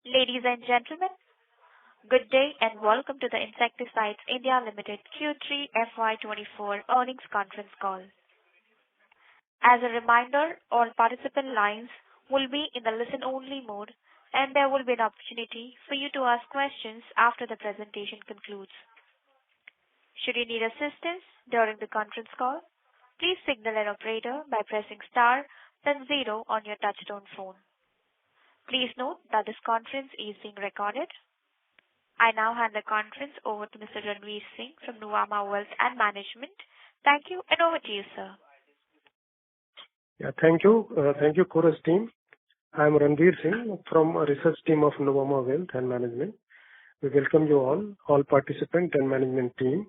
Ladies and gentlemen, good day and welcome to the Insecticides India Limited Q3 FY24 earnings conference call. As a reminder, all participant lines will be in the listen-only mode, and there will be an opportunity for you to ask questions after the presentation concludes. Should you need assistance during the conference call, please signal an operator by pressing star then 0 on your touchtone phone. Please note that this conference is being recorded. I now hand the conference over to Mr. Ranveer Singh from Nuvama Wealth and Management. Thank you, and over to you, sir. Yeah, thank you. Thank you, Chorus team. I am Ranveer Singh from research team of Nuvama Wealth and Management. We welcome you all participant and management team.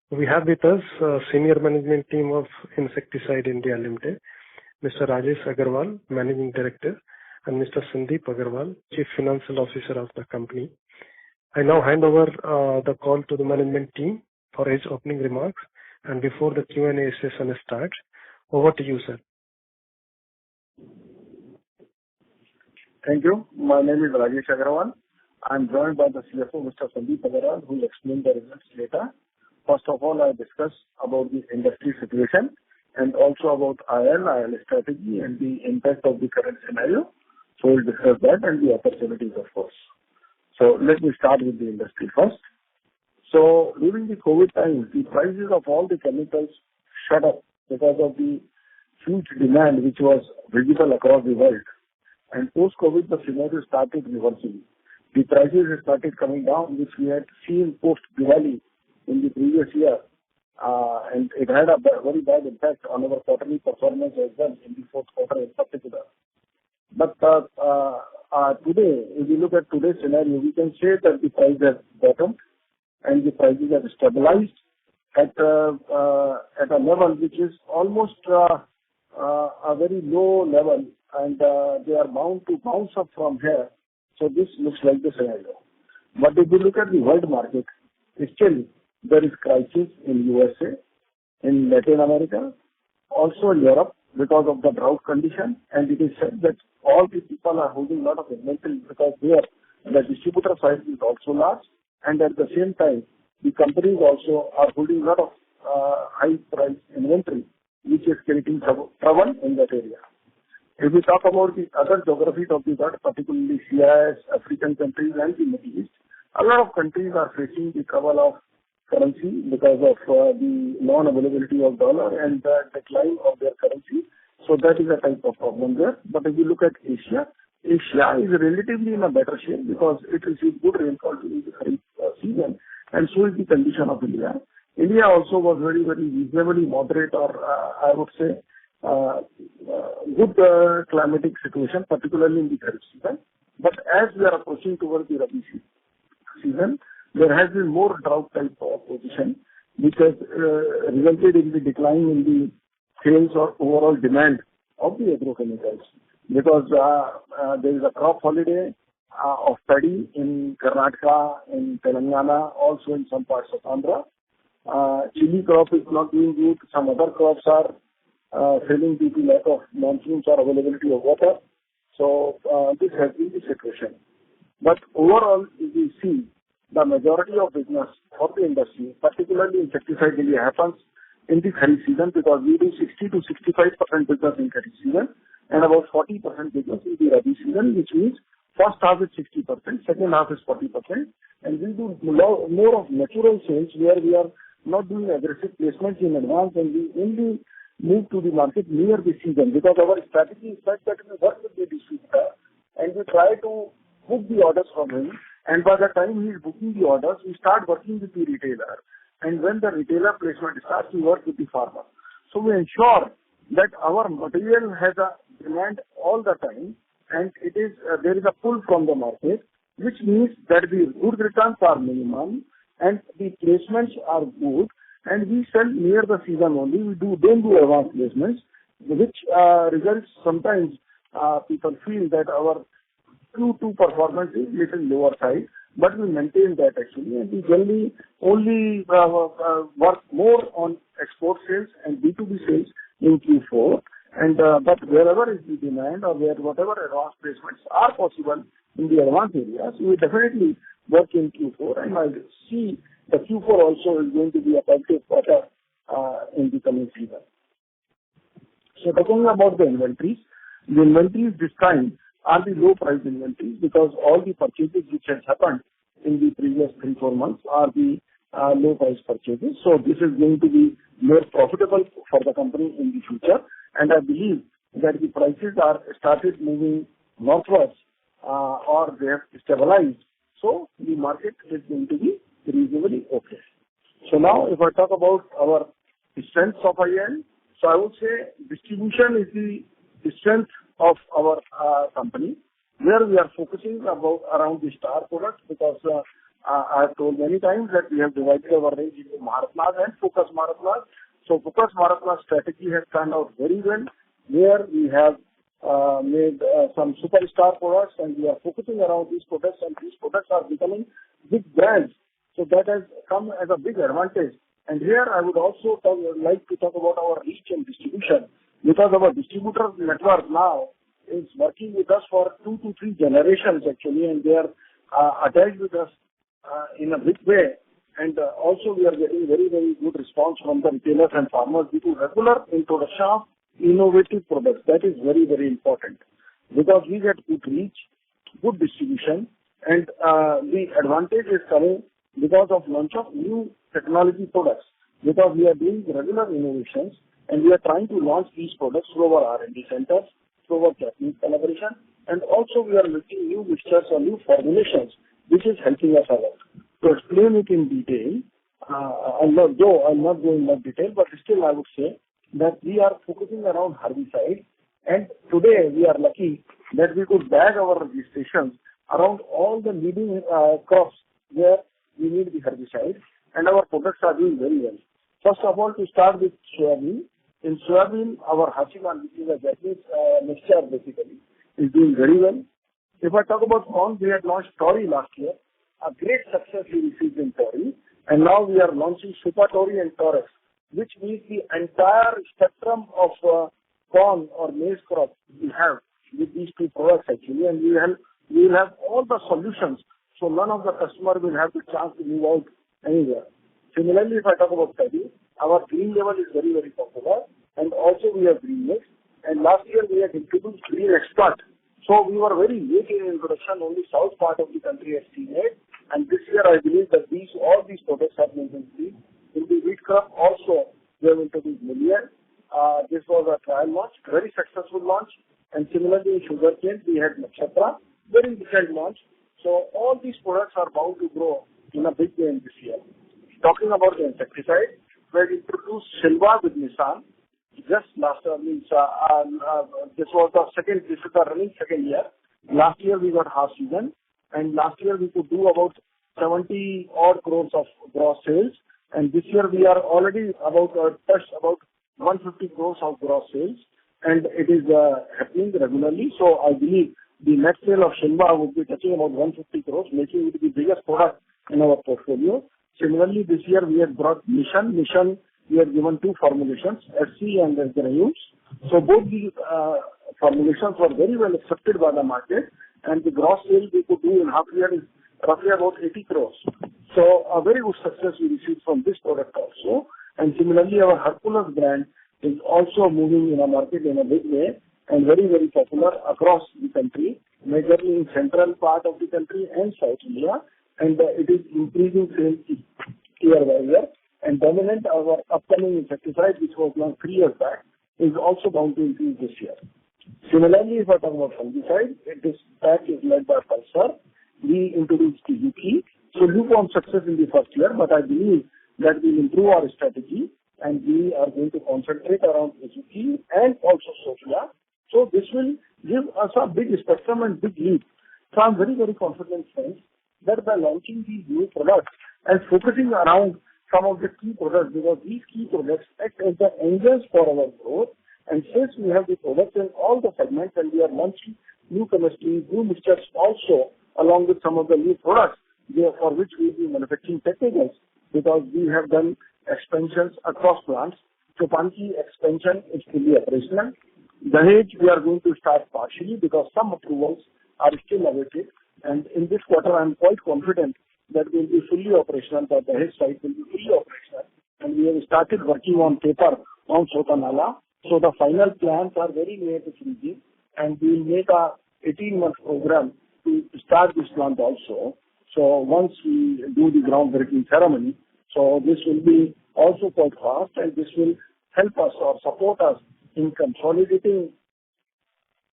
We have with us senior management team of Insecticides India Limited, Mr. Rajesh Agarwal, Managing Director, and Mr. Sandeep Agarwal, Chief Financial Officer of the company. I now hand over the call to the management team for his opening remarks, and before the Q&A session starts, over to you, sir. Thank you. My name is Rajesh Agarwal. I am joined by the CFO, Mr. Sandeep Agarwal, who will explain the results later. First of all, I discuss about the industry situation and also about IL strategy and the impact of the current scenario. So we'll discuss that and the opportunities, of course. So let me start with the industry first. So during the COVID times, the prices of all the chemicals shot up because of the huge demand which was visible across the world. And post-COVID, the scenario started reversing. The prices started coming down, which we had seen post-Diwali in the previous year. And it had a very bad impact on our quarterly performance as well in the fourth quarter in particular. But today, if we look at today's scenario, we can say that the price has bottomed and the prices have stabilized at a level which is almost a very low level, and they are bound to bounce up from here. So this looks like the scenario. But if we look at the world market, still there is crisis in USA, in Latin America, also in Europe because of the drought condition, and it is said that all the people are holding a lot of inventory because there the distributor side is also large, and at the same time the companies also are holding a lot of high price inventory, which is creating trouble in that area. If we talk about the other geographies of the world, particularly CIS, African countries and the Middle East, a lot of countries are facing the trouble of currency because of the non-availability of dollar and the decline of their currency. So that is a type of problem there. But if you look at Asia is relatively in a better shape because it received good rainfall during the Kharif season, and so is the condition of India. India also was very, very reasonably moderate, or I would say good climatic situation, particularly in the Kharif season. But as we are approaching towards the Rabi season, there has been more drought type of position, which has resulted in the decline in the sales or overall demand of the agrochemicals. Because there is a crop holiday of paddy in Karnataka, in Telangana, also in some parts of Andhra. Chili crop is not doing good. Some other crops are failing due to lack of monsoons or availability of water. So this has been the situation. But overall, if we see, the majority of business for the industry, particularly Insecticides India, happens in the Kharif season because we do 60 to 65% business in Kharif season and about 40% business in the Rabi season, which means first half is 60%, second half is 40%, and we do more of natural sales where we are not doing aggressive placements in advance, and we only move to the market near the season because our strategy is such that we work with the distributor and we try to book the orders from him. And by the time he is booking the orders, we start working with the retailer. And when the retailer placement starts, we work with the farmer. So we ensure that our material has a demand all the time, and it is there is a pull from the market, which means that the good returns are minimum and the placements are good, and we sell near the season only. We don't do advanced placements, which results sometimes people feel that our Q2 performance is little lower side, but we maintain that actually, and we generally only work more on export sales and B2B sales in Q4. And but wherever is the demand or where whatever advanced placements are possible, in the advanced areas, we will definitely work in Q4, and I see the Q4 also is going to be a positive quarter in the coming season. So talking about the inventories this time are the low price inventories because all the purchases which has happened in the previous 3-4 months are the low price purchases. So this is going to be more profitable for the company in the future, and I believe that the prices are started moving northwards or they have stabilized. So the market is going to be reasonably okay. So now if I talk about our strengths of IN, so I would say distribution is the strength of our company, where we are focusing around the star products because I have told many times that we have divided our range into Maharatnas and Focus Maharatnas. So Focus Maharatna strategy has turned out very well, where we have made some superstar products and we are focusing around these products, and these products are becoming big brands. So that has come as a big advantage. And here I would also like to talk about our reach and distribution, because our distributor network now is working with us for 2 to 3 generations actually, and they are attached with us in a big way. And also we are getting very, very good response from the retailers and farmers due to regular introduction of innovative products. That is very, very important because we get good reach, good distribution, and the advantage is coming because of launch of new technology products, because we are doing regular innovations and we are trying to launch these products through our R&D centers, through our Japanese collaboration, and also we are making new mixtures or new formulations, which is helping us a lot. To explain it in detail, I'm not going into detail, but still I would say that we are focusing around herbicides, and today we are lucky that we could bag our registrations around all the leading crops where we need the herbicides, and our products are doing very well. First of all, to start with soybean. In soybean, our Hachiman, which is a Japanese mixture basically, is doing very well. If I talk about corn, we had launched Tori last year. A great success we received in Tori, and now we are launching Super Tori and Torex, which means the entire spectrum of corn or maize crop we have with these 2 products actually, and we will have all the solutions, so none of the customer will have the chance to move out anywhere. Similarly, if I talk about paddy, our green level is very, very popular, and also we have green mix, and last year we had introduced green expert. So we were very late in introduction, only south part of the country has seen it, and this year I believe that all these products have been increased. In the wheat crop also, we have introduced Million. This was a trial launch, very successful launch, and similarly in sugarcane we had Nakshatra, very decent launch. So all these products are bound to grow in a big way in this year. Talking about the insecticide, we had introduced Silva with Nissan just last this was the running second year. Last year we got half season, and last year we could do about 70 odd crores of gross sales, and this year we are already touched about 150 crores of gross sales, and it is happening regularly. So I believe the net sale of Silva would be touching about 150 crores, making it the biggest product in our portfolio. Similarly, this year we have brought Mission. We have given 2 formulations, SC and the granules. So both the formulations were very well accepted by the market, and the gross sale we could do in half year is roughly about 80 crores. So a very good success we received from this product also. And similarly, our Hercules brand is also moving in a market in a big way and very, very popular across the country, majorly in central part of the country and South India, and it is increasing sales year by year. And dominant, our upcoming insecticide, which was launched 3 years back, is also bound to increase this year. Similarly, if I talk about fungicide, this pack is led by Pulsar. We introduced Yuki. So lukewarm success in the first year, but I believe that we will improve our strategy and we are going to concentrate around Yuki and also Sophia. So this will give us a big spectrum and big lead. So I'm very, very confident, friends, that by launching these new products and focusing around some of the key products, because these key products act as the engines for our growth. And since we have the products in all the segments and we are launching new chemistries, new mixtures also, along with some of the new products for which we will be manufacturing technicals, because we have done expansions across plants. So Panki expansion is fully operational. Dahej we are going to start partially because some approvals are still awaited. And in this quarter, I'm quite confident that we'll be fully operational, that the Dahej site will be fully operational, and we have started working on paper on Sotanala. So the final plans are very near to finishing, and we will make a 18-month program to start this plant also. So once we do the groundbreaking ceremony, so this will be also quite fast, and this will help us or support us in consolidating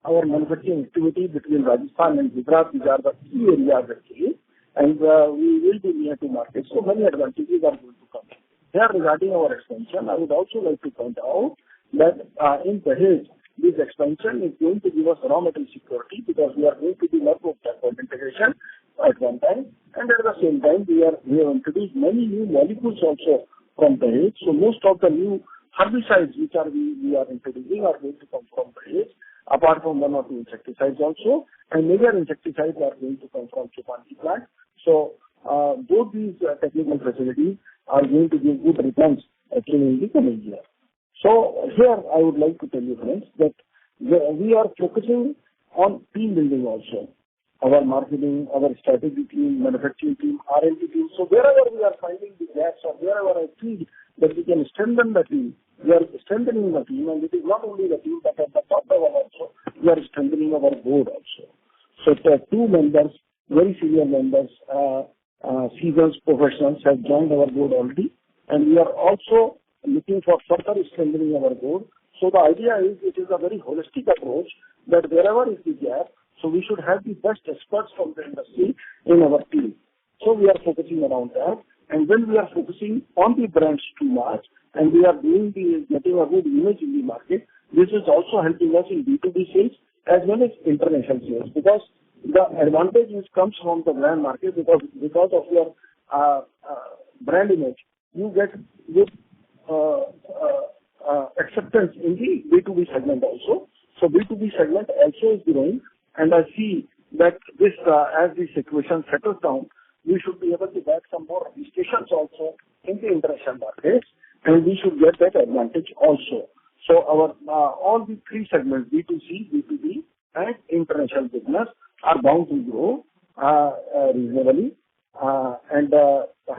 our manufacturing activity between Rajasthan and Gujarat. These are the key areas actually, and we will be near to market. So many advantages are going to come. Here regarding our expansion, I would also like to point out that in Dahej, this expansion is going to give us raw material security because we are going to do lot of backward integration at one time, and at the same time we have introduced many new molecules also from Dahej. So most of the new herbicides which we are introducing are going to come from Dahej, apart from one or two insecticides also, and major insecticides are going to come from Chupani plant. So both these technical facilities are going to give good returns actually in the coming year. So here I would like to tell you friends that we are focusing on team building also. Our marketing, our strategy team, manufacturing team, R&D team. So wherever we are finding the gaps or wherever I feel that we can strengthen the team, we are strengthening the team, and it is not only the team but at the top level also, we are strengthening our board also. So the two members, very senior members, seasoned professionals have joined our board already, and we are also looking for further strengthening our board. So the idea is it is a very holistic approach that wherever is the gap, so we should have the best experts from the industry in our team. So we are focusing around that. And when we are focusing on the brands too much, and we are getting a good image in the market, this is also helping us in B2B sales as well as international sales, because the advantage which comes from the brand market, because of your brand image, you get good acceptance in the B2B segment also. So B2B segment also is growing, and I see that this as the situation settles down, we should be able to get some more registrations also in the international markets, and we should get that advantage also. So our all the three segments, B2C, B2B, and international business, are bound to grow reasonably. And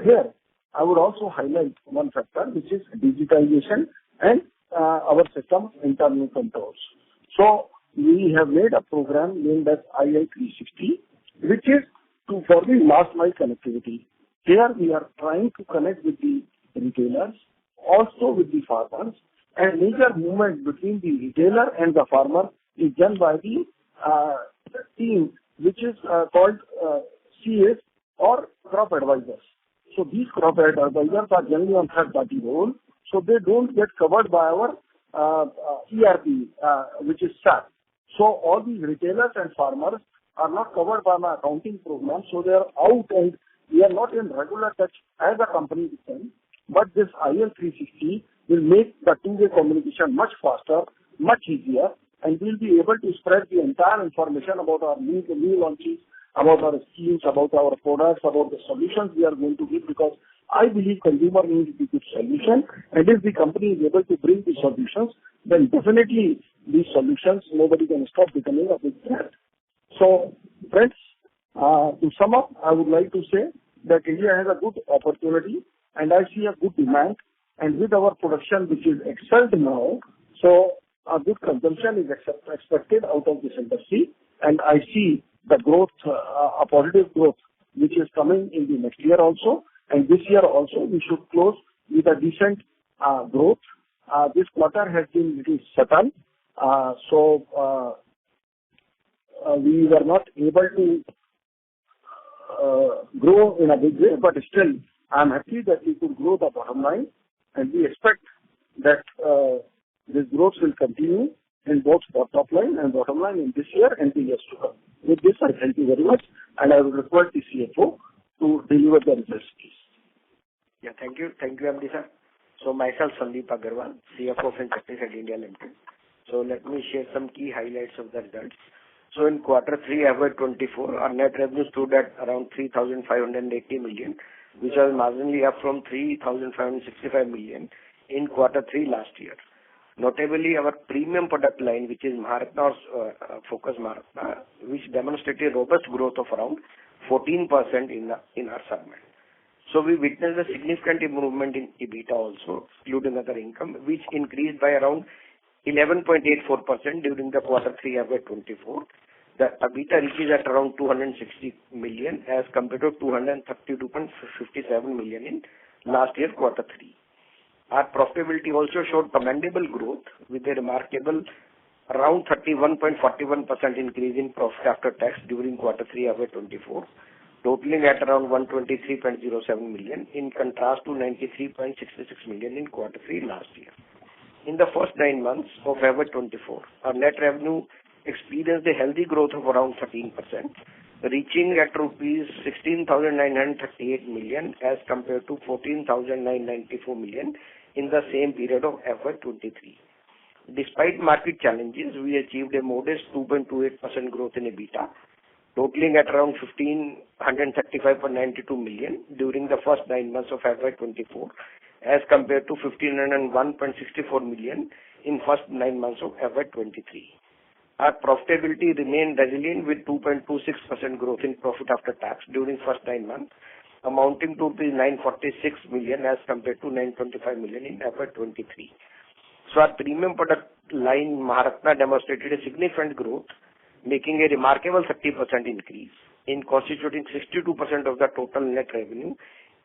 here I would also highlight one factor, which is digitization and our system internal controls. So we have made a program named as II360, which is for the last mile connectivity. Here we are trying to connect with the retailers, also with the farmers, and major movement between the retailer and the farmer is done by the team which is called CAs or crop advisors. So these crop advisors are generally on third party role, so they don't get covered by our ERP, which is SAP. So all these retailers and farmers are not covered by my accounting program, so they are out and we are not in regular touch as a company with them. But this IL360 will make the two-way communication much faster, much easier, and we'll be able to spread the entire information about our new launches, about our schemes, about our products, about the solutions we are going to give, because I believe consumer needs a good solution, and if the company is able to bring the solutions, then definitely these solutions, nobody can stop becoming a big brand. So, friends, to sum up, I would like to say that India has a good opportunity, and I see a good demand, and with our production, which is excelled now, so a good consumption is expected out of this industry, and I see the growth, a positive growth, which is coming in the next year also, and this year also we should close with a decent growth. This quarter has been little subtle, so we were not able to grow in a big way, but still I am happy that we could grow the bottom line, and we expect that this growth will continue in both top line and bottom line in this year and the years to come. With this, I thank you very much, and I will request the CFO to deliver the results, please. Yeah, thank you, MD sir. So myself, Sandeep Agarwal, CFO of Insecticides India Limited. So let me share some key highlights of the results. So in quarter 3 FY24, our net revenue stood at around 3,580 million, which was marginally up from 3,565 million in quarter 3 last year. Notably, our premium product line, which is Maharatna or Focus Maharatna, which demonstrated robust growth of around 14% in our segment. So we witnessed a significant improvement in EBITDA also, excluding other income, which increased by around 11.84% during the quarter 3 FY24. The EBITDA reaches at around 260 million as compared to 232.57 million in last year quarter 3. Our profitability also showed commendable growth with a remarkable around 31.41% increase in profit after tax during quarter 3 FY24, totaling at around 123.07 million in contrast to 93.66 million in quarter 3 last year. In the first 9 months of FY24, our net revenue experienced a healthy growth of around 13%, reaching at rupees 16,938 million as compared to 14,994 million in the same period of FY23. Despite market challenges, we achieved a modest 2.28% growth in EBITDA, totaling at around 1,535.92 million during the first 9 months of FY24 as compared to 1,501.64 million in first 9 months of FY23. Our profitability remained resilient with 2.26% growth in profit after tax during first 9 months, amounting to 946 million as compared to 925 million in FY23. So our premium product line Maharatna demonstrated a significant growth, making a remarkable 30% increase in constituting 62% of the total net revenue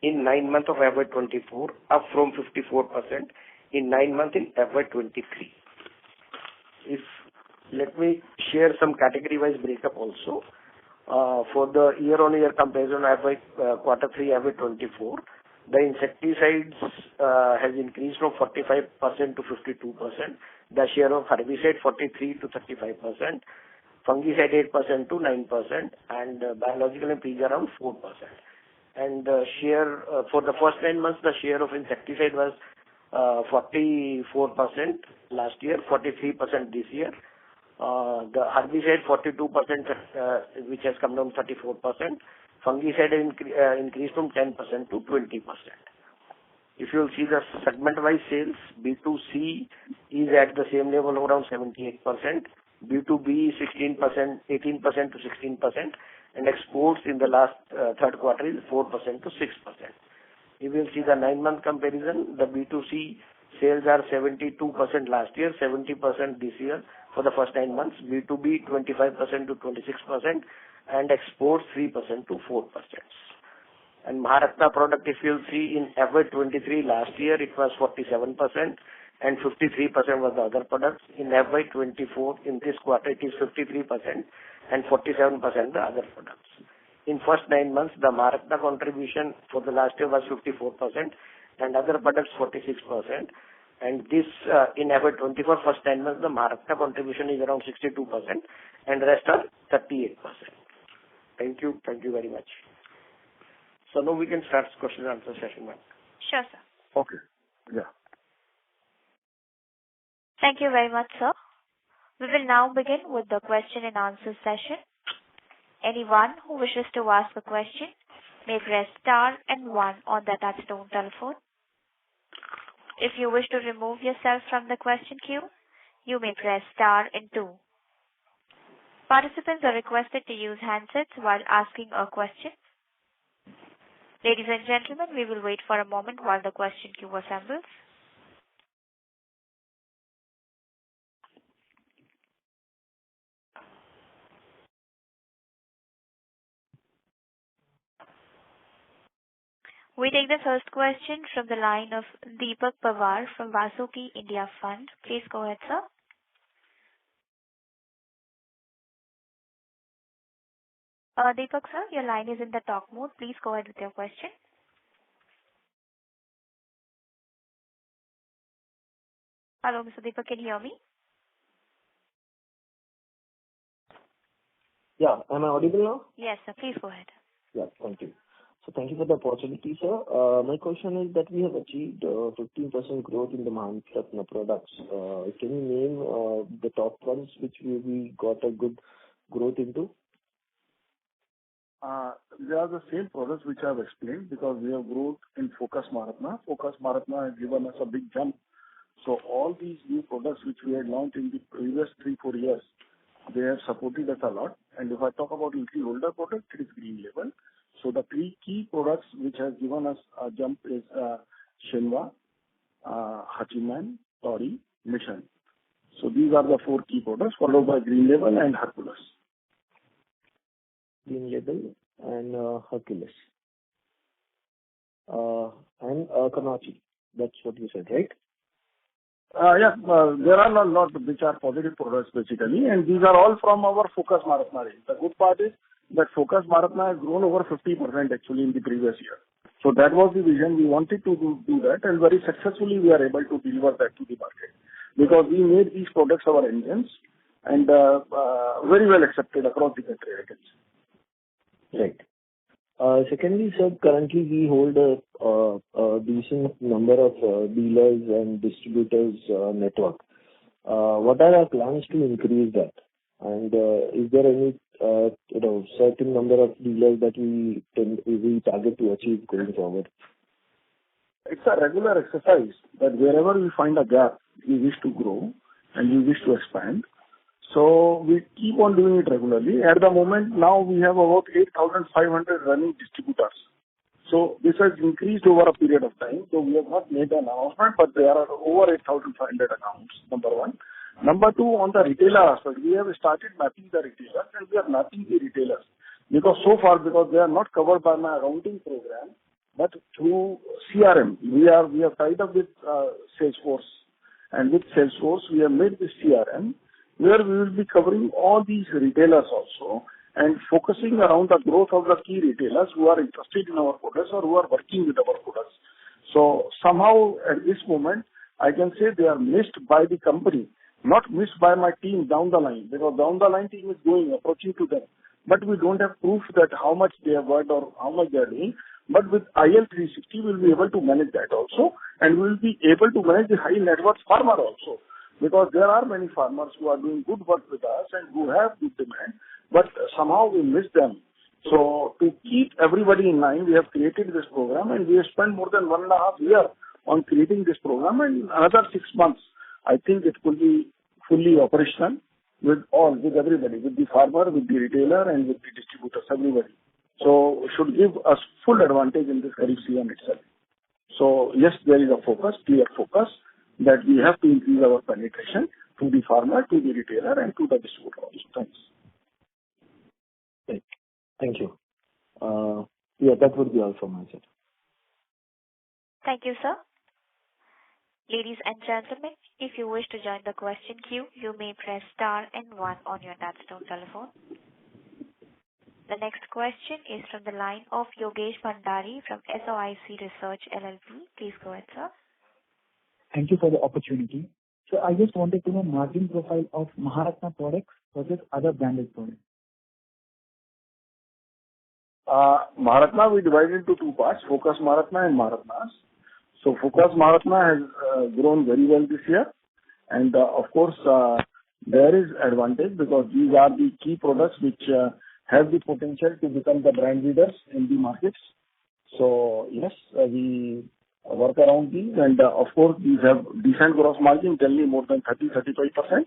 in 9 months of FY24, up from 54% in 9 months in FY23. Let me share some category-wise breakup also. For the year-on-year comparison quarter 3 FY24, the insecticides has increased from 45% to 52%. The share of herbicide 43 to 35%, fungicide 8% to 9%, and biological and PG around 4%. And share for the first 9 months, the share of insecticide was 44% last year, 43% this year. The herbicide 42%, which has come down 34%. Fungicide increased from 10% to 20%. If you will see the segment-wise sales, B2C is at the same level around 78%, B2B 18% to 16%, and exports in the last third quarter is 4% to 6%. If you will see the 9-month comparison, the B2C sales are 72% last year, 70% this year for the first 9 months, B2B 25% to 26%, and exports 3% to 4%. And Maharatna product, if you will see in FY23 last year, it was 47%, and 53% was the other products. In FY24, in this quarter, it is 53%, and 47% the other products. In first 9 months, the Maharatna contribution for the last year was 54%, and other products 46%. And this in FY24 first 9 months, the Maharatna contribution is around 62%, and the rest are 38%. Thank you very much. So now we can start question and answer session, ma'am. Sure, sir. Okay. Yeah. Thank you very much, sir. We will now begin with the question and answer session. Anyone who wishes to ask a question may press star and 1 on the touchtone telephone. If you wish to remove yourself from the question queue, you may press star and 2. Participants are requested to use handsets while asking a question. Ladies and gentlemen, we will wait for a moment while the question queue assembles. We take the first question from the line of Deepak Pawar from Vasuki India Fund. Please go ahead, sir. Deepak, sir, your line is in the talk mode. Please go ahead with your question. Hello, Mr. Deepak, can you hear me? Yeah. Am I audible now? Yes, sir. Please go ahead. Yeah. Thank you. So thank you for the opportunity, sir. My question is that we have achieved 15% growth in the Maharatna products. Can you name the top ones which we got a good growth into? They are the same products which I have explained because we have growth in Focus Maharatna. Focus Maharatna has given us a big jump. So all these new products which we had launched in the previous 3-4 years, they have supported us a lot. And if I talk about little older product, it is green label. So the three key products which has given us a jump is Shenhua, Hachiman, Tori, Mission. So these are the four key products, followed by green label and Hercules. Green label and Hercules. And Kanachi. That's what you said, right? There are a lot which are positive products basically, and these are all from our Focus Maratna range. The good part is that Focus Maratna has grown over 50% actually in the previous year. So that was the vision. We wanted to do that, and very successfully we are able to deliver that to the market because we made these products our engines and very well accepted across the country, I can say. Right. Secondly, sir, currently we hold a decent number of dealers and distributors network. What are our plans to increase that? And is there any certain number of dealers that we target to achieve going forward? It's a regular exercise that wherever we find a gap, we wish to grow and we wish to expand. So we keep on doing it regularly. At the moment, now we have about 8,500 running distributors. So this has increased over a period of time. So we have not made an announcement, but there are over 8,500 accounts, number one. Number two, on the retailer aspect, we have started mapping the retailers and we are mapping the retailers. Because they are not covered by my accounting program, but through CRM. We have tied up with Salesforce. And with Salesforce, we have made this CRM where we will be covering all these retailers also and focusing around the growth of the key retailers who are interested in our products or who are working with our products. So somehow at this moment, I can say they are missed by the company, not missed by my team down the line, because down the line team is approaching to them. But we don't have proof that how much they have worked or how much they are doing. But with IL360, we'll be able to manage that also, and we'll be able to manage the high net worth farmer also. Because there are many farmers who are doing good work with us and who have good demand, but somehow we miss them. So to keep everybody in line, we have created this program and we have spent more than 1.5 years on creating this program, and another 6 months, I think it will be fully operational with everybody, with the farmer, with the retailer and with the distributors, everybody. So should give us full advantage in this Kharif season itself. So yes, there is a clear focus, that we have to increase our penetration to the farmer, to the retailer, and to the distributor also. Thanks. Right. Thank you. That would be all from my side. Thank you, sir. Ladies and gentlemen, if you wish to join the question queue, you may press star and 1 on your touchtone telephone. The next question is from the line of Yogesh Bhandari from SOIC Research LLP. Please go ahead, sir. Thank you for the opportunity. So I just wanted to know margin profile of Maharatna products versus other branded products. Maharatna we divided into two parts, Focus Maharatna and Maharatnas. So Focus Maharatna has grown very well this year. And of course, there is advantage because these are the key products which have the potential to become the brand leaders in the markets. So yes, we work around these, and of course these have decent gross margin, generally more than 30-35%.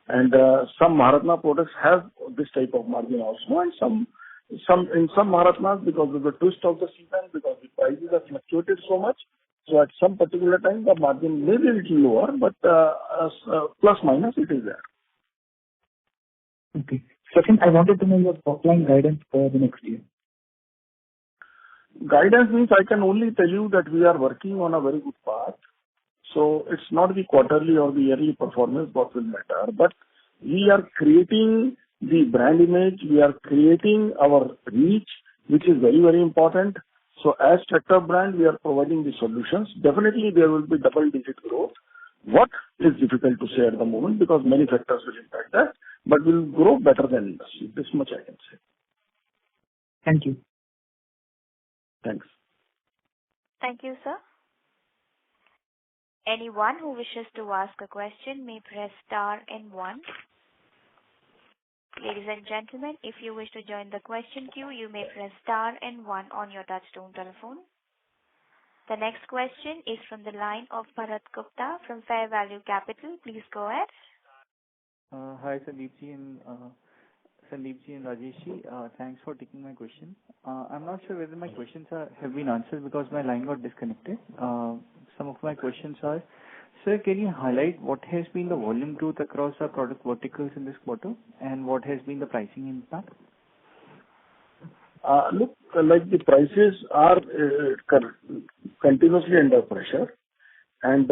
And some Maharatna products have this type of margin also, and some in some Maharatnas, because of the twist of the season, because the prices have fluctuated so much, so at some particular time the margin may be a little lower, but plus minus it is there. Okay. Second, I wanted to know your top line guidance for the next year. Guidance means I can only tell you that we are working on a very good path. So it's not the quarterly or the yearly performance what will matter, but we are creating the brand image, we are creating our reach, which is very, very important. So as Tractor brand, we are providing the solutions. Definitely there will be double-digit growth. What is difficult to say at the moment because many factors will impact that, but we'll grow better than industry. This much I can say. Thank you. Thanks. Thank you, sir. Anyone who wishes to ask a question may press star and 1. Ladies and gentlemen, if you wish to join the question queue, you may press star and 1 on your touchtone telephone. The next question is from the line of Bharat Gupta from Fair Value Capital. Please go ahead. Hi, Sandeepji and Rajeshji. Thanks for taking my question. I'm not sure whether my questions have been answered because my line got disconnected. Some of my questions are, sir, can you highlight what has been the volume growth across our product verticals in this quarter and what has been the pricing impact? Look, like the prices are continuously under pressure, and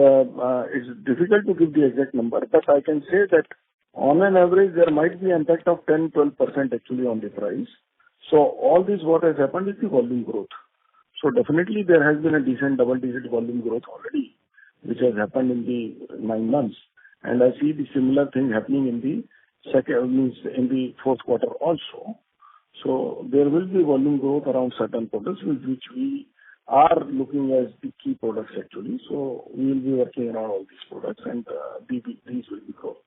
it's difficult to give the exact number, but I can say that on an average, there might be impact of 10-12% actually on the price. So all this what has happened is the volume growth. So definitely there has been a decent double-digit volume growth already, which has happened in the 9 months, and I see the similar thing happening in the fourth quarter also. So there will be volume growth around certain products which we are looking as the key products actually. So we will be working around all these products, and these will be growth.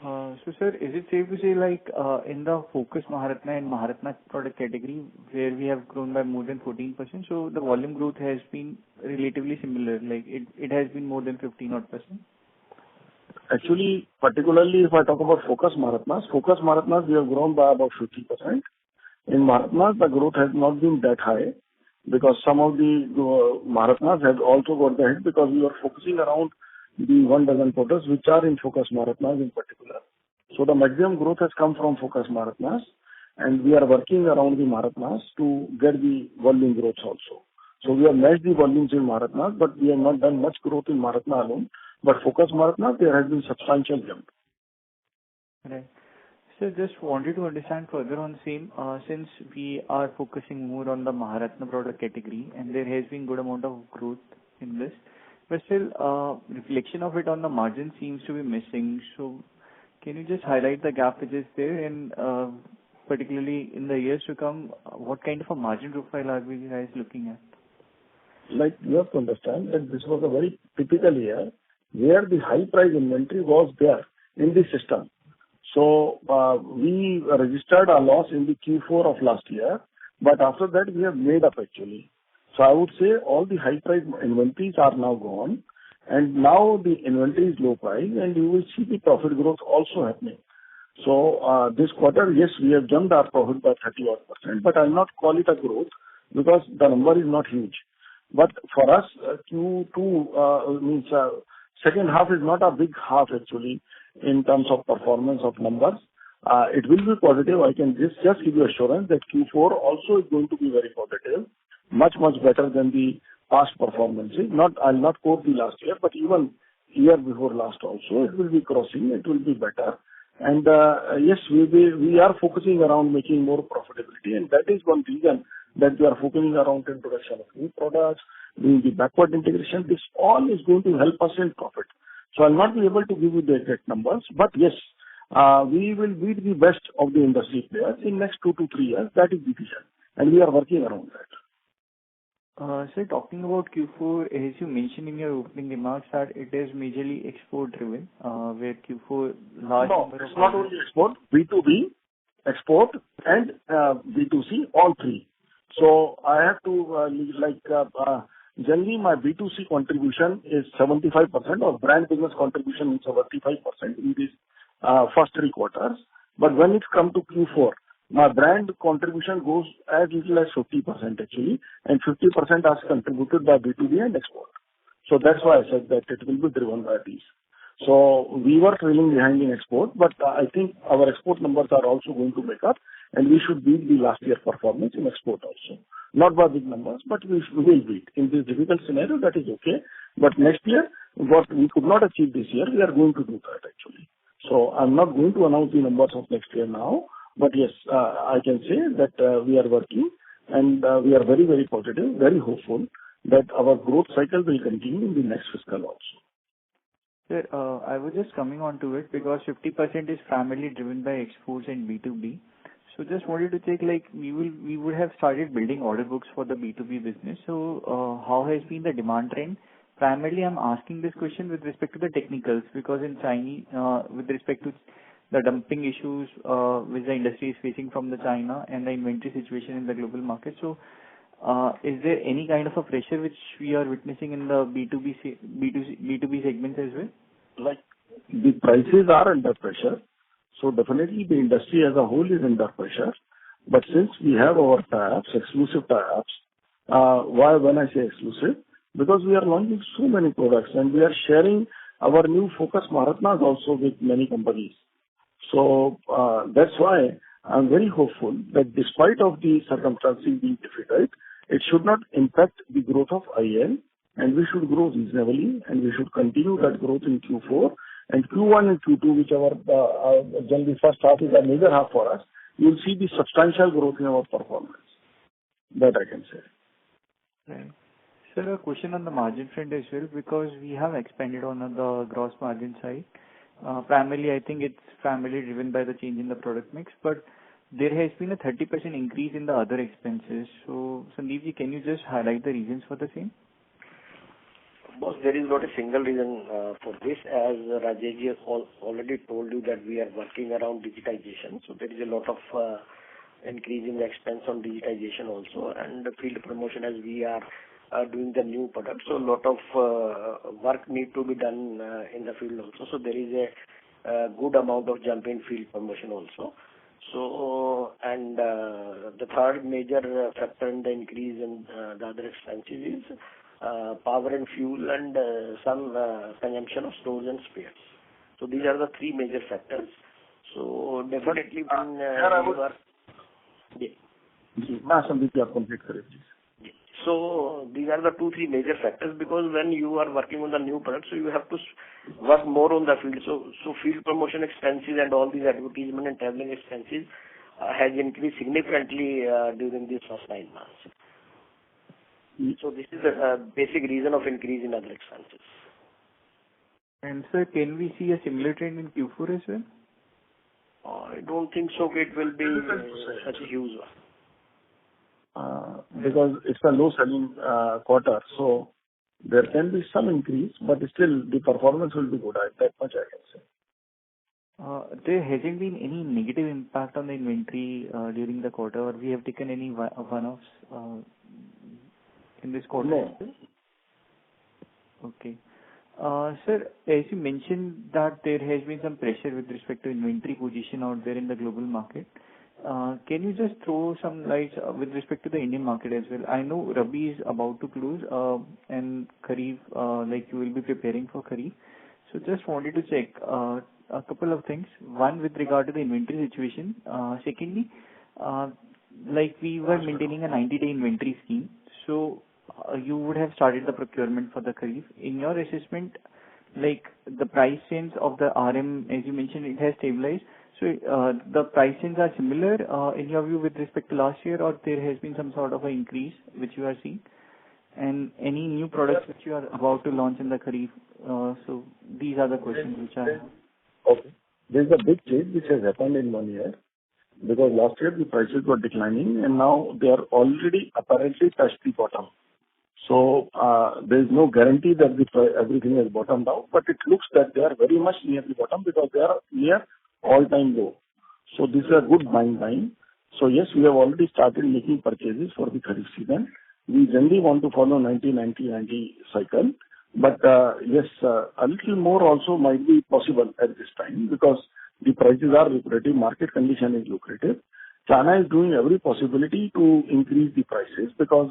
So, sir, is it safe to say, like, in the focus Maharatna and Maharatna product category, where we have grown by more than 14%, so the volume growth has been relatively similar, like it has been more than 15%? Actually, particularly if I talk about focus Maharatnas, we have grown by about 50%. In Maharatnas, the growth has not been that high because some of the Maharatnas have also got the hit because we are focusing around the 1 dozen products which are in focus Maharatnas in particular. So the maximum growth has come from focus Maharatnas, and we are working around the Maharatnas to get the volume growth also. So we have matched the volumes in Maharatnas, but we have not done much growth in Maharatna alone. But focus Maharatna, there has been substantial jump. Right. So just wanted to understand further on same, since we are focusing more on the Maharatna product category and there has been good amount of growth in this, but still reflection of it on the margin seems to be missing. So can you just highlight the gap which is there, and particularly in the years to come, what kind of a margin profile are we guys looking at? Like, you have to understand that this was a very typical year where the high price inventory was there in the system. So we registered a loss in the Q4 of last year, but after that we have made up actually. So I would say all the high price inventories are now gone, and now the inventory is low price, and you will see the profit growth also happening. So this quarter, yes, we have jumped our profit by 30-odd%, but I'll not call it a growth because the number is not huge. But for us, Q2 means second half is not a big half actually in terms of performance of numbers. It will be positive. I can just give you assurance that Q4 also is going to be very positive, much better than the past performances. I'll not quote the last year, but even year before last also, it will be crossing, it will be better. And yes, we are focusing around making more profitability, and that is one reason that we are focusing around introduction of new products, doing the backward integration. This all is going to help us in profit. So I'll not be able to give you the exact numbers, but yes, we will beat the best of the industry players in next 2 to 3 years. That is the vision, and we are working around that. Sir, talking about Q4, as you mentioned in your opening remarks that it is majorly export driven, where Q4 large number of... it's not only export, B2B, export and B2C, all three. So I have to, generally my B2C contribution is 75%, or brand business contribution is 75% in these first 3 quarters. But when it comes to Q4, my brand contribution goes as little as 50% actually, and 50% is contributed by B2B and export. So that's why I said that it will be driven by these. So we were trailing behind in export, but I think our export numbers are also going to make up, and we should beat the last year performance in export also. Not by big numbers, but we will beat. In this difficult scenario, that is okay. But next year, what we could not achieve this year, we are going to do that actually. So I'm not going to announce the numbers of next year now, but yes, I can say that we are working, and we are very, very positive, very hopeful that our growth cycle will continue in the next fiscal also. Sir, I was just coming on to it because 50% is primarily driven by exports and B2B. So just wanted to check, like, we would have started building order books for the B2B business. So how has been the demand trend? Primarily, I'm asking this question with respect to the technicals, because in China, with respect to the dumping issues which the industry is facing from the China and the inventory situation in the global market. So Is there any kind of a pressure which we are witnessing in the B2B segments as well? Like, the prices are under pressure, so definitely the industry as a whole is under pressure. But since we have our tie-ups, exclusive tie-ups, why when I say exclusive? Because we are launching so many products and we are sharing our new focus Maharatnas also with many companies. So that's why I'm very hopeful that despite of the circumstances being difficult, it should not impact the growth of IL, and we should grow reasonably, and we should continue that growth in Q4 and Q1 and Q2, which generally first half is a major half for us. You'll see the substantial growth in our performance. That I can say. Right. Sir, a question on the margin front as well, because we have expanded on the gross margin side. Primarily, I think it's primarily driven by the change in the product mix, but there has been a 30% increase in the other expenses. So, Sandeep, can you just highlight the reasons for the same? Boss, there is not a single reason for this. As Rajesh has already told you that we are working around digitization. So there is a lot of increase in the expense on digitization also, and the field promotion as we are doing the new products. So a lot of work need to be done in the field also. So there is a good amount of jump in field promotion also. So, and the third major factor in the increase in the other expenses is power and fuel and some consumption of stores and spares. So these are the three major factors. So definitely when you are... So these are the 2-3 major factors, because when you are working on the new products, so you have to work more on the field. So field promotion expenses and all these advertisement and traveling expenses has increased significantly during these first 9 months. So this is a basic reason of increase in other expenses. And sir, can we see a similar trend in Q4 as well? I don't think so. It will be such a huge one. Because it's a low selling quarter, so there can be some increase, but still the performance will be good. That much I can say. There hasn't been any negative impact on the inventory during the quarter, or we have taken any one-offs in this quarter? No. Okay. Sir, as you mentioned that there has been some pressure with respect to inventory position out there in the global market. Can you just throw some light with respect to the Indian market as well? I know Rabi is about to close and Kharif, like you will be preparing for Kharif. So just wanted to check a couple of things. One, with regard to the inventory situation. Secondly, like we were maintaining a 90-day inventory scheme. So you would have started the procurement for the Kharif. In your assessment, like the price change of the RM, as you mentioned, it has stabilized. So the pricings are similar in your view with respect to last year, or there has been some sort of an increase which you are seeing? And any new products which you are about to launch in the Kharif? So these are the questions which I have. Okay. There is a big change which has happened in 1 year, because last year the prices were declining and now they are already apparently touched the bottom. So there is no guarantee that everything has bottomed out, but it looks that they are very much near the bottom because they are near all-time low. So this is a good buying time. So yes, we have already started making purchases for the Kharif season. We generally want to follow 90-90-90 cycle, but yes, a little more also might be possible at this time because the prices are lucrative, market condition is lucrative. China is doing every possibility to increase the prices because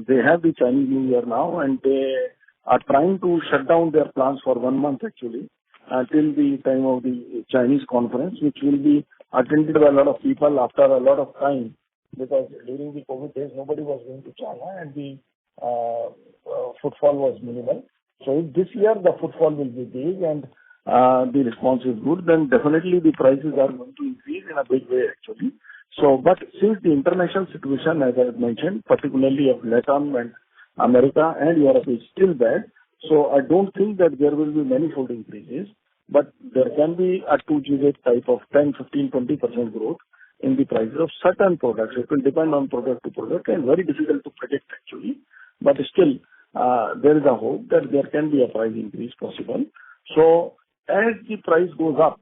they have the Chinese New Year now and they are trying to shut down their plants for 1 month actually till the time of the Chinese conference, which will be attended by a lot of people after a lot of time, because during the COVID days nobody was going to China and the footfall was minimal. So if this year the footfall will be big and the response is good, then definitely the prices are going to increase in a big way actually. So, but since the international situation, as I mentioned, particularly of Latin and America and Europe is still bad, so I don't think that there will be manifold increases, but there can be a two-digit type of 10, 15, 20% growth in the prices of certain products. It will depend on product to product and very difficult to predict actually, but still there is a hope that there can be a price increase possible. So as the price goes up,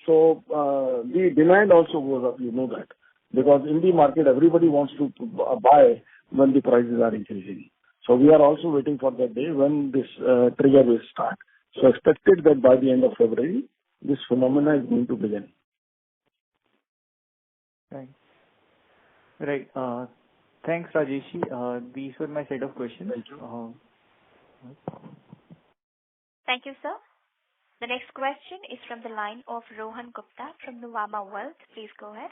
so the demand also goes up, you know that. because in the market, everybody wants to buy when the prices are increasing. So we are also waiting for that day when this trigger will start. So expected that by the end of February, this phenomena is going to begin. Right. Right. Thanks, Rajesh. These were my set of questions. Thank you. Thank you, sir. The next question is from the line of Rohan Gupta from Nuvama Wealth. Please go ahead.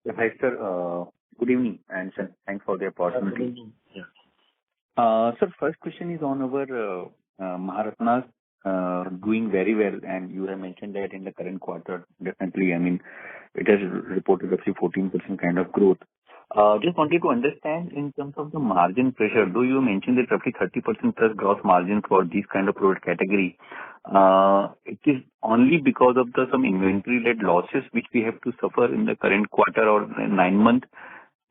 Yeah, hi, sir. Good evening, and thanks for the opportunity. Sir, first question is on our Maharatna's doing very well, and you have mentioned that in the current quarter, definitely, I mean, it has reported roughly 14% kind of growth. Just wanted to understand in terms of the margin pressure, though you mentioned that roughly 30% plus gross margin for this kind of product category, it is only because of some inventory-led losses which we have to suffer in the current quarter or 9 months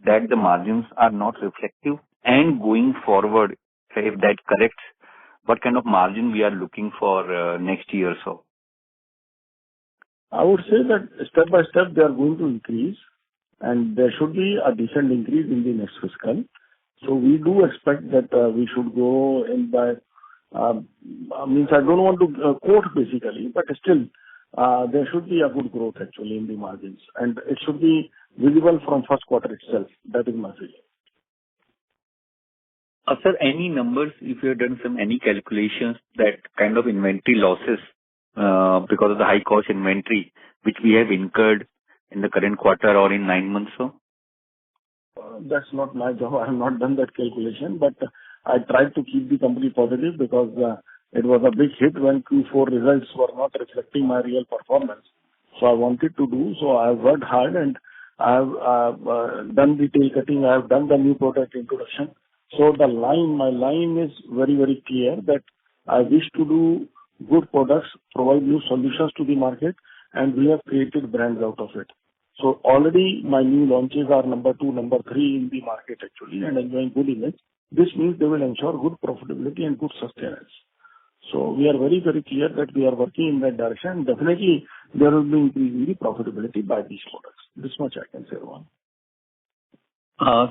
that the margins are not reflective, and going forward, if that corrects, what kind of margin we are looking for next year or so? I would say that step by step they are going to increase, and there should be a decent increase in the next fiscal. So we do expect that we should go in by, means I don't want to quote basically, but still there should be a good growth actually in the margins, and it should be visible from first quarter itself. That is my feeling. Sir, any numbers, if you have done any calculations, that kind of inventory losses because of the high cost inventory which we have incurred in the current quarter or in 9 months so? That's not my job. I have not done that calculation, but I tried to keep the company positive because it was a big hit when Q4 results were not reflecting my real performance. So I wanted to do, so I have worked hard, and I have done the tail cutting, I have done the new product introduction. So my line is very, very clear that I wish to do good products, provide new solutions to the market, and we have created brands out of it. So already my new launches are number 2, number 3 in the market actually, and enjoying good image. This means they will ensure good profitability and good sustenance. So we are very, very clear that we are working in that direction. Definitely there will be increase in the profitability by these products. This much I can say, Rohan.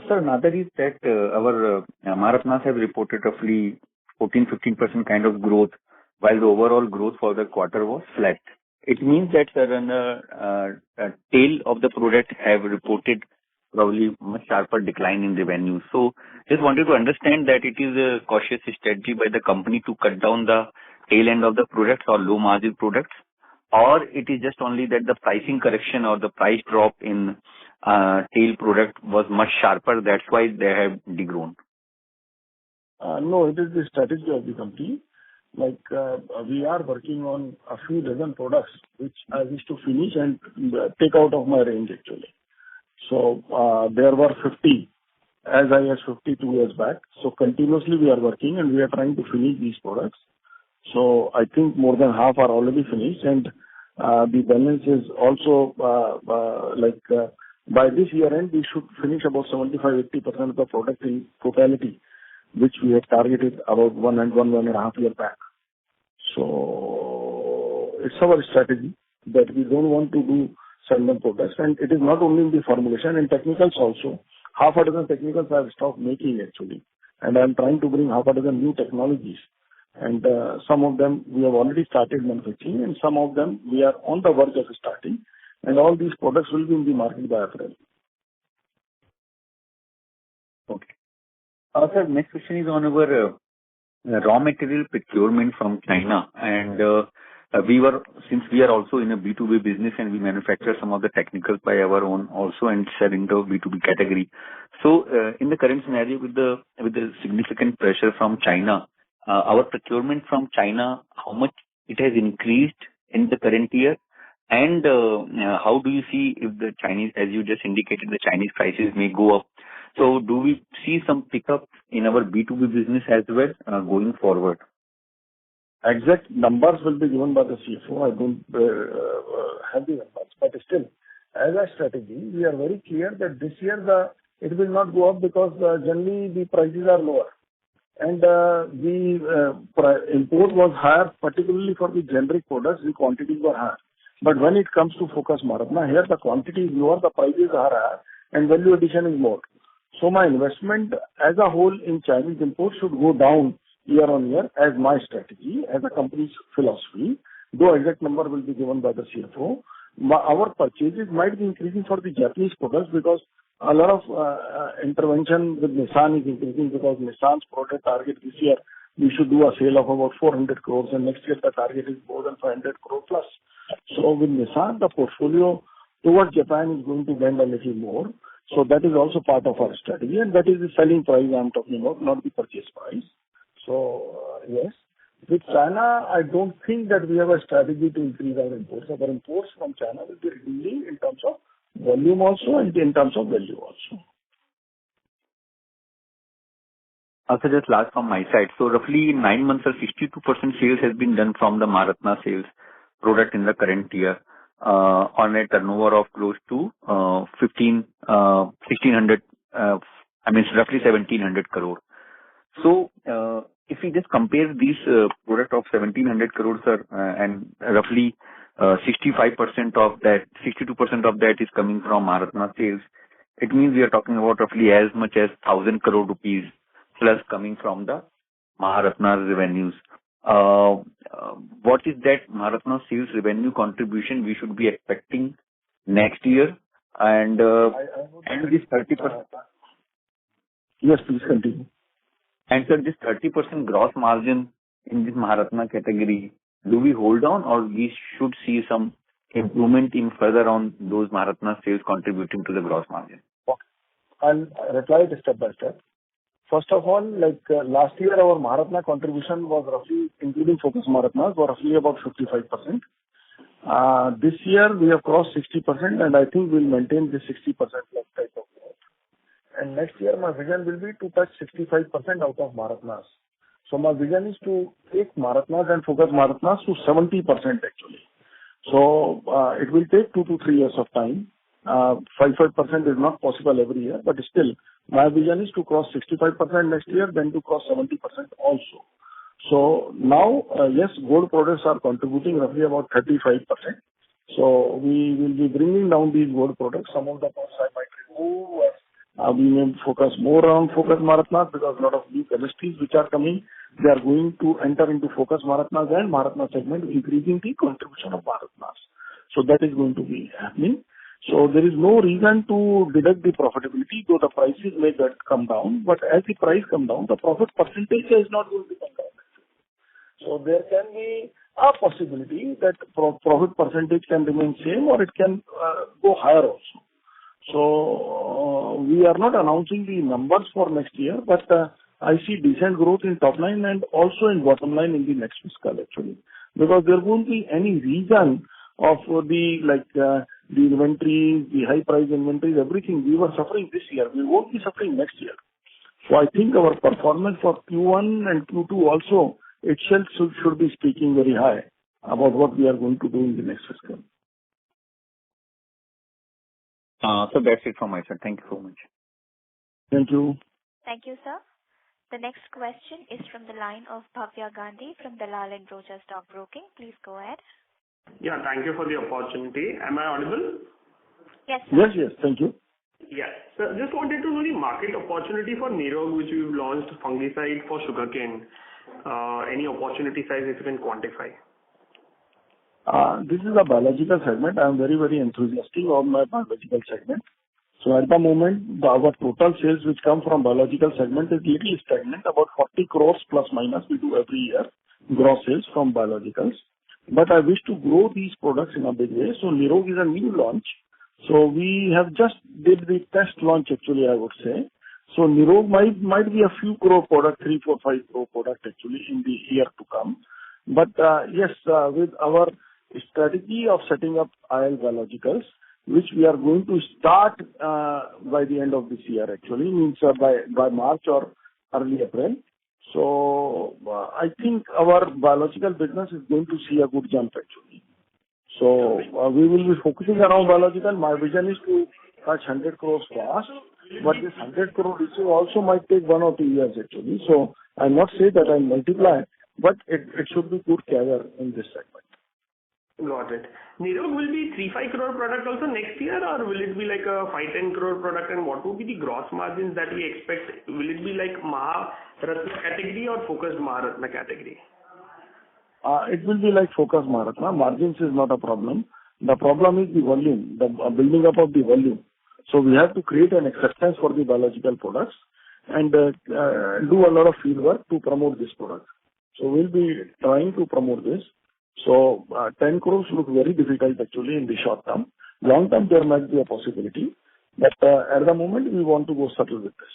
Sir, another is that our Maharatnas have reported roughly 14-15% kind of growth, while the overall growth for the quarter was flat. It means that the tail of the product have reported probably much sharper decline in revenue. So just wanted to understand that it is a cautious strategy by the company to cut down the tail end of the products or low margin products, or it is just only that the pricing correction or the price drop in tail product was much sharper, that's why they have degrown? No, it is the strategy of the company. Like we are working on a few dozen products which I wish to finish and take out of my range actually. So there were 50 as high as 50 2 years back. So continuously we are working and we are trying to finish these products. So I think more than half are already finished, and the balance is also by this year end we should finish about 75-80% of the product in totality, which we had targeted about 1.5 years back. So it's our strategy that we don't want to do certain products, and it is not only in the formulation and technicals also. Half a dozen technicals I have stopped making actually, and I am trying to bring half a dozen new technologies, and some of them we have already started manufacturing, and some of them we are on the verge of starting, and all these products will be in the market by April. Okay. Sir, next question is on our raw material procurement from China, and since we are also in a B2B business and we manufacture some of the technicals by our own also and sell into B2B category. So in the current scenario with the significant pressure from China, our procurement from China, how much it has increased in the current year, and how do you see if the Chinese, as you just indicated, the Chinese prices may go up? So do we see some pickup in our B2B business as well going forward? Exact numbers will be given by the CFO. I don't have the numbers, but still, as a strategy, we are very clear that this year it will not go up because generally the prices are lower, and the import was higher, particularly for the generic products. The quantities were higher. But when it comes to Focus Maharatna, here the quantity is lower, the prices are higher, and value addition is more. So my investment as a whole in Chinese imports should go down year on year as my strategy, as a company's philosophy, though exact number will be given by the CFO. Our purchases might be increasing for the Japanese products because a lot of intervention with Nissan is increasing, because Nissan's product target this year, we should do a sale of about 400 crores, and next year the target is more than 500 crore plus. So with Nissan, the portfolio towards Japan is going to bend a little more. So that is also part of our strategy, and that is the selling price I'm talking about, not the purchase price. So, yes. With China, I don't think that we have a strategy to increase our imports. Our imports from China will be reducing in terms of volume also and in terms of value also. Also, just last from my side. So roughly in 9 months, 62% sales has been done from the Maharatna sales product in the current year, on a turnover of close to 1,600, roughly 1,700 crore. So, if we just compare these product of 1,700 crore, sir, and roughly 65% of that, 62% of that is coming from Maharatna sales, it means we are talking about roughly as much as 1,000 crore rupees plus coming from the Maharatna revenues. What is that Maharatna sales revenue contribution we should be expecting next year? And this 30%. Yes, please continue. And sir, this 30% gross margin in this Maharatna category, do we hold on, or we should see some improvement in further on those Maharatna sales contributing to the gross margin? Okay. I'll reply it step by step. First of all, last year, our Maharatna contribution was roughly, including Focus Maharatna, was roughly about 55%. This year, we have crossed 60%, and I think we'll maintain this 60% like type of growth. And next year, my vision will be to touch 65% out of Maharatnas. So my vision is to take Maharatnas and Focus Maharatnas to 70% actually. So it will take 2 to 3 years of time. 5% is not possible every year, but still, my vision is to cross 65% next year, then to cross 70% also. So now, yes, gold products are contributing roughly about 35%. So we will be bringing down these gold products. Some of the products I might remove. We may focus more on Focus Maharatnas because a lot of new chemistries which are coming, they are going to enter into Focus Maharatnas and Maharatna segment, increasing the contribution of Maharatnas. So that is going to be happening. So there is no reason to deduct the profitability, though the prices may come down. But as the price come down, the profit percentage is not going to come down. So there can be a possibility that profit percentage can remain same, or it can go higher also. So we are not announcing the numbers for next year, but I see decent growth in top line and also in bottom line in the next fiscal actually, because there won't be any reason of the inventory, the high price inventories, everything we were suffering this year, we won't be suffering next year. So I think our performance for Q1 and Q2 also itself should be speaking very high about what we are going to do in the next fiscal. So that's it from my side. Thank you so much. Thank you. Thank you, sir. The next question is from the line of Bhavya Gandhi from Dalal & Broacha Stock Broking. Please go ahead. Yeah, thank you for the opportunity. Am I audible? Yes, sir. Yes, thank you. Yes. So just wanted to know the market opportunity for Nirog, which we've launched fungicide for sugarcane. Any opportunity size if you can quantify? This is a biological segment. I am very, very enthusiastic on my biological segment. So at the moment, our total sales which come from biological segment is little stagnant, about 40 crores plus minus we do every year, gross sales from biologicals. But I wish to grow these products in a big way. So Nirog is a new launch. So we have just did the test launch actually, I would say. So Nirog might be a few crore product, 3, 4, 5 crore product actually in the year to come. But yes, with our strategy of setting up IL biologicals, which we are going to start by the end of this year actually, means by March or early April. So I think our biological business is going to see a good jump actually. So we will be focusing around biological. My vision is to touch 100 crores fast, but this 100 crore issue also might take 1 or 2 years actually. So I'll not say that I'll multiply, but it should be good cover in this segment. Got it. Nirog will be 3-5 crore product also next year, or will it be like a 5-10 crore product? And what would be the gross margins that we expect? Will it be like Maharatna category or focused Maharatna category? It will be like focused Maharatna. Margins is not a problem. The problem is the volume, the building up of the volume. So we have to create an acceptance for the biological products and do a lot of field work to promote this product. So we'll be trying to promote this. So 10 crores look very difficult actually in the short term. Long term there might be a possibility, but at the moment we want to go subtle with this.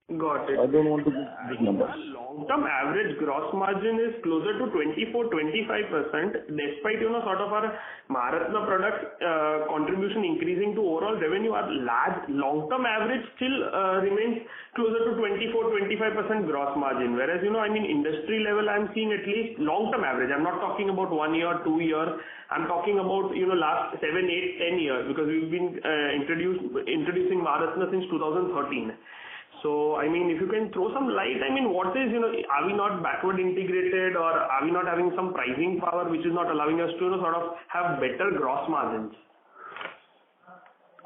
Got it. I don't want to give big numbers. Long-term average gross margin is closer to 24-25%, despite, sort of our Maharatna product contribution increasing to overall revenue. Our large long-term average still remains closer to 24-25% gross margin. Whereas, industry level, I'm seeing at least long-term average. I'm not talking about 1 year, 2 years. I'm talking about, last 7, 8, 10 years, because we've been introducing Maharatna since 2013. So, if you can throw some light, what is, are we not backward integrated, or are we not having some pricing power which is not allowing us to, sort of have better gross margins?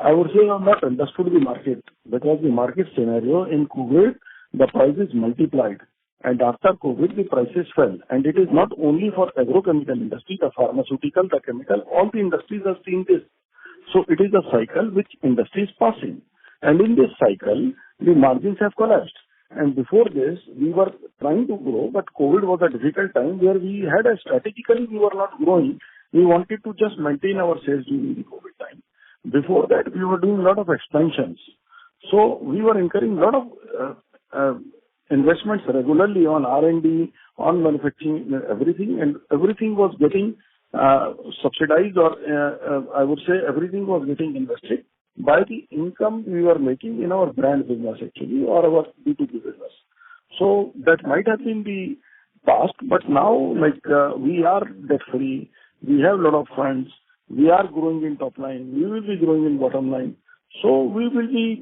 I would say I have not understood the market, because the market scenario in COVID, the prices multiplied. And after COVID, the prices fell. And it is not only for agrochemical industry, the pharmaceutical, the chemical, all the industries are seeing this. So it is a cycle which industry is passing. And in this cycle, the margins have collapsed. And before this, we were trying to grow, but COVID was a difficult time where we had strategically we were not growing. We wanted to just maintain our sales during the COVID time. Before that, we were doing a lot of expansions. So we were incurring a lot of investments regularly on R&D, on manufacturing, everything, and everything was getting subsidized, or I would say everything was getting invested by the income we were making in our brand business actually, or our B2B business. So that might have been the past, but now we are debt free, we have a lot of funds, we are growing in top line, we will be growing in bottom line. So we will be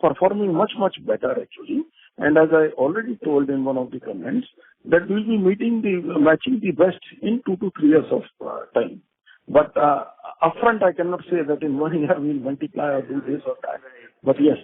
performing much, much better actually. And as I already told in one of the comments, that we'll be matching the best in 2 to 3 years of time. But upfront, I cannot say that in 1 year we'll multiply or do this or that. But yes,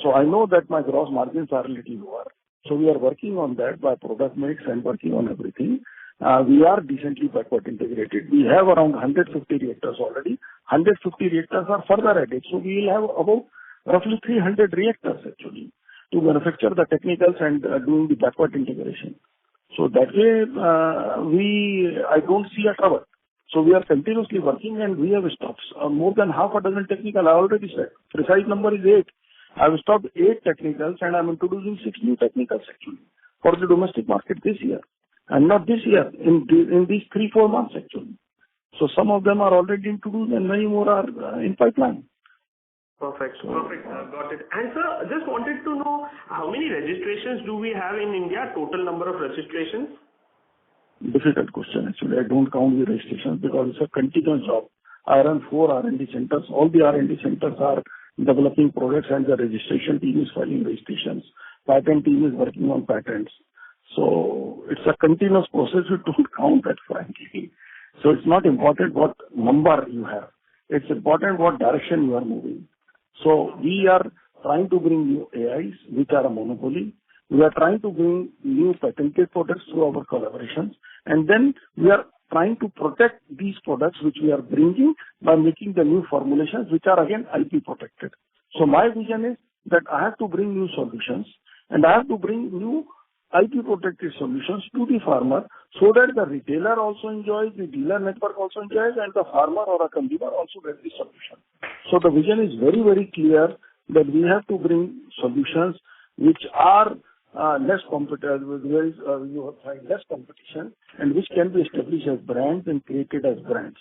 so I know that my gross margins are a little lower. So we are working on that by product mix and working on everything. We are decently backward integrated. We have around 150 reactors already. 150 reactors are further added. So we will have about roughly 300 reactors actually to manufacture the technicals and doing the backward integration. So that way, I don't see a trouble. So we are continuously working, and we have stopped more than half a dozen technical. I already said precise number is 8. I have stopped 8 technicals, and I'm introducing 6 new technicals actually for the domestic market this year, and not this year, in these 3-4 months actually. So some of them are already introduced, and many more are in pipeline. Perfect. Got it. And sir, just wanted to know how many registrations do we have in India? Total number of registrations? Difficult question actually. I don't count the registrations because it's a continuous job. I run 4 R&D centers. All the R&D centers are developing products, and the registration team is filing registrations. Patent team is working on patents. So it's a continuous process. We don't count that frankly. So it's not important what number you have. It's important what direction you are moving. So we are trying to bring new AIs, which are a monopoly. We are trying to bring new patented products through our collaborations. And then we are trying to protect these products which we are bringing by making the new formulations, which are again IP protected. So my vision is that I have to bring new solutions, and I have to bring new IP protected solutions to the farmer so that the retailer also enjoys, the dealer network also enjoys, and the farmer or a consumer also gets the solution. So the vision is very, very clear that we have to bring solutions which are less competitive, where you find less competition, and which can be established as brands and created as brands.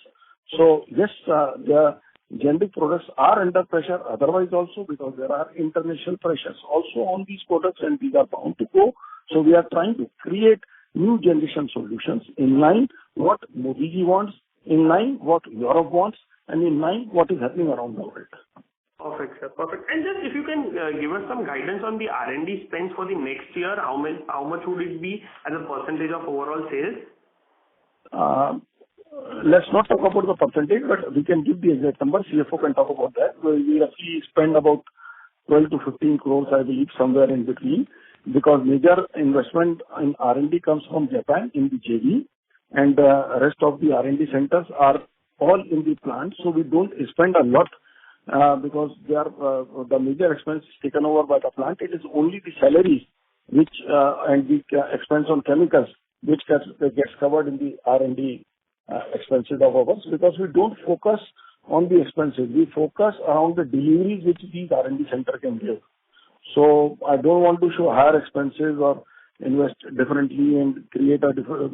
So yes, the generic products are under pressure otherwise also, because there are international pressures also on these products, and these are bound to go. So we are trying to create new generation solutions in line what Modi ji wants, in line what Europe wants, and in line what is happening around the world. Perfect, sir. Perfect. And just if you can give us some guidance on the R&D spends for the next year, how much would it be as a percentage of overall sales? let's not talk about the percentage, but we can give the exact number. CFO can talk about that. We roughly spend about 12 to 15 crores, I believe, somewhere in between, because major investment in R&D comes from Japan in the JV, and rest of the R&D centers are all in the plant. So we don't spend a lot because they are the major expense is taken over by the plant. It is only the salaries which and the expense on chemicals which gets covered in the R&D expenses of ours, because we don't focus on the expenses. We focus around the deliveries which these R&D center can give. So I don't want to show higher expenses or invest differently and create a different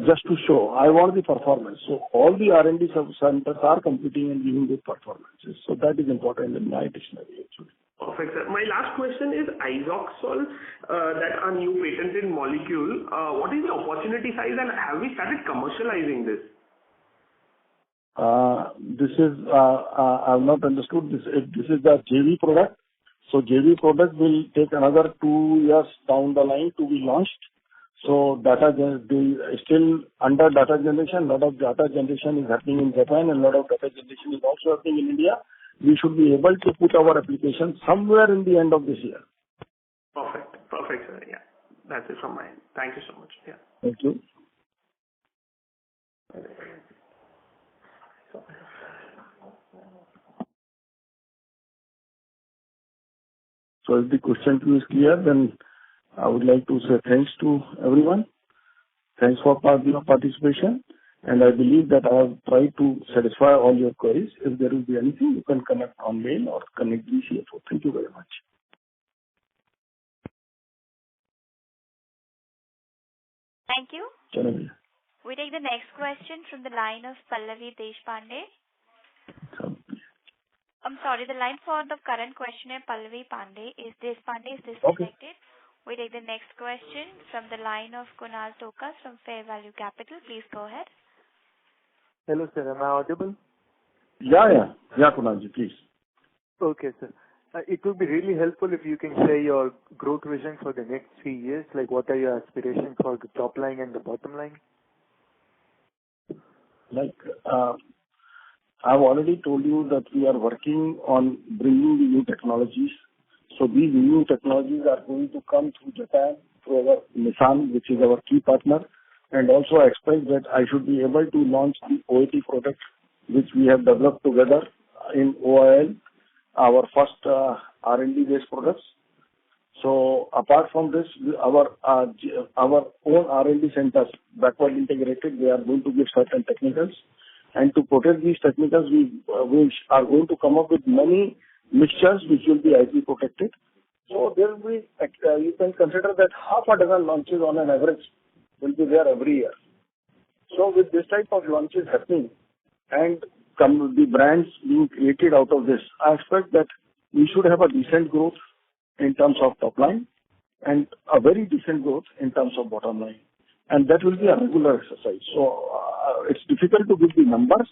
just to show. I want the performance. So all the R&D centers are competing and giving good performances. So that is important in my dictionary actually. Perfect, sir. My last question is isoxazole, that a new patented molecule. What is the opportunity size, and have we started commercializing this? This is I've not understood this. This is the JV product. So JV product will take another 2 years down the line to be launched. So still under data generation. A lot of data generation is happening in Japan, and a lot of data generation is also happening in India. We should be able to put our application somewhere in the end of this year. Perfect, sir. Yeah, that's it from my end. Thank you so much. Yeah. Thank you. So if the question to you is clear, then I would like to say thanks to everyone. Thanks for your participation. And I believe that I have tried to satisfy all your queries. If there will be anything, you can connect on mail or connect the CFO. Thank you very much. Thank you. Chanavi. We take the next question from the line of Pallavi Deshpande. I'm sorry, the line for the current questioner, Pallavi Deshpande is disconnected. Okay. We take the next question from the line of Kunal Tokas from Fair Value Capital. Please go ahead. Hello, sir. Am I audible? Yeah, Kunalji, please. Okay, sir. It would be really helpful if you can share your growth vision for the next 3 years. Like, what are your aspirations for the top line and the bottom line? I've already told you that we are working on bringing the new technologies. So these new technologies are going to come through Japan, through our Nissan, which is our key partner. And also I expect that I should be able to launch the OAT product, which we have developed together in OIL, our first R&D based products. So apart from this, our own R&D centers, backward integrated, they are going to give certain technicals. And to protect these technicals, we are going to come up with many mixtures which will be IP protected. So there will be, you can consider that half a dozen launches on an average will be there every year. So with this type of launches happening and the brands being created out of this, I expect that we should have a decent growth in terms of top line and a very decent growth in terms of bottom line. And that will be a regular exercise. So it's difficult to give the numbers,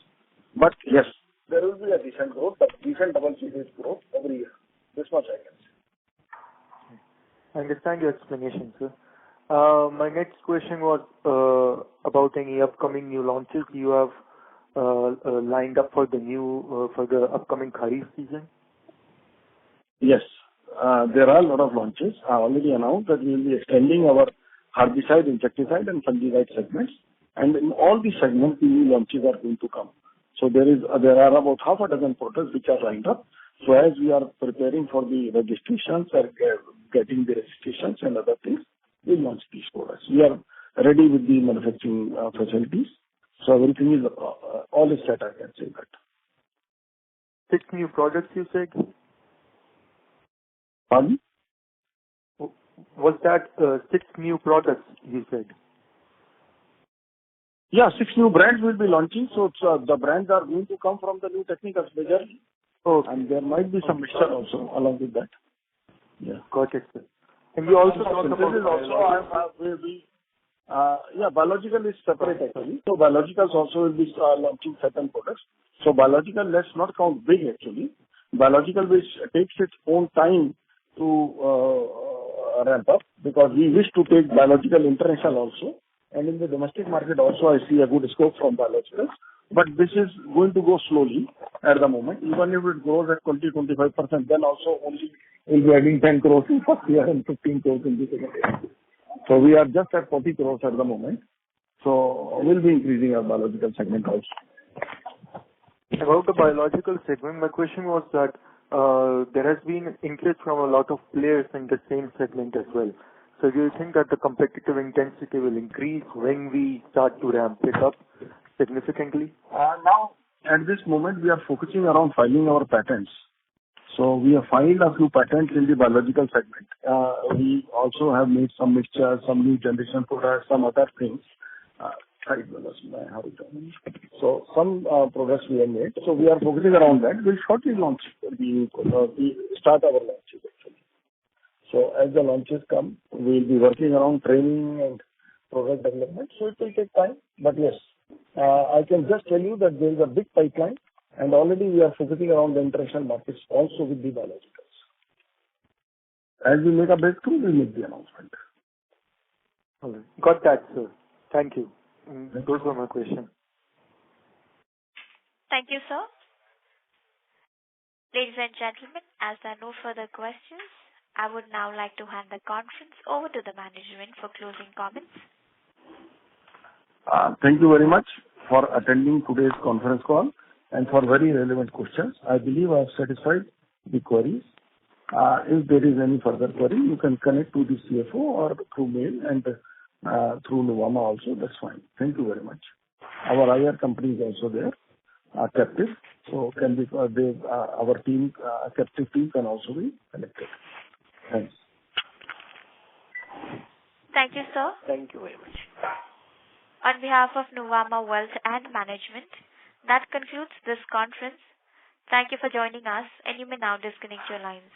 but yes, there will be a decent growth, but decent double-digit growth every year. This much I can say. I understand your explanation, sir. My next question was about any upcoming new launches you have lined up for the upcoming Kharif season. Yes, there are a lot of launches. I already announced that we will be extending our herbicide, insecticide, and fungicide segments, and in all these segments, the new launches are going to come. So there are about half a dozen products which are lined up. So as we are preparing for the registrations or getting the registrations and other things, we launch these products. We are ready with the manufacturing facilities. So everything is all is set, I can say that. 6 new products, you said? Pardon? Was that 6 new products, you said? Yeah, 6 new brands will be launching. So the brands are going to come from the new technicals majorly. Okay. And there might be some mixture also along with that. Yeah. Got it, sir. And you also talked about biological is separate actually. So biologicals also will be launching certain products. So biological, let's not count big actually. Biological which takes its own time to ramp up, because we wish to take biological international also. and in the domestic market also I see a good scope from biologicals. But this is going to go slowly at the moment. Even if it grows at 20-25%, then also only we'll be adding 10 crores in first year and 15 crores in the second year. So we are just at 40 crores at the moment. So we'll be increasing our biological segment also. About the biological segment, my question was that there has been interest from a lot of players in the same segment as well. So do you think that the competitive intensity will increase when we start to ramp it up significantly? Now, at this moment, we are focusing around filing our patents. So we have filed a few patents in the biological segment. We also have made some mixtures, some new generation products, some other things. So some products we have made. So we are focusing around that. We'll shortly launch. We start our launches actually. So as the launches come, we'll be working around training and product development. So it will take time. But yes, I can just tell you that there is a big pipeline, and already we are focusing around the international markets also with the biologicals. As we make a breakthrough, we make the announcement. All right. Got that, sir. Thank you. Those were my questions. Thank you, sir. Ladies and gentlemen, as there are no further questions, I would now like to hand the conference over to the management for closing comments. Thank you very much for attending today's conference call and for very relevant questions. I believe I have satisfied the queries. If there is any further query, you can connect to the CFO or through mail and through Nuvama also. That's fine. Thank you very much. Our IR company is also there, captive. So can be our team, captive team can also be connected. Thanks. Thank you, sir. Thank you very much. On behalf of Nuvama Wealth and Management, that concludes this conference. Thank you for joining us, and you may now disconnect your lines.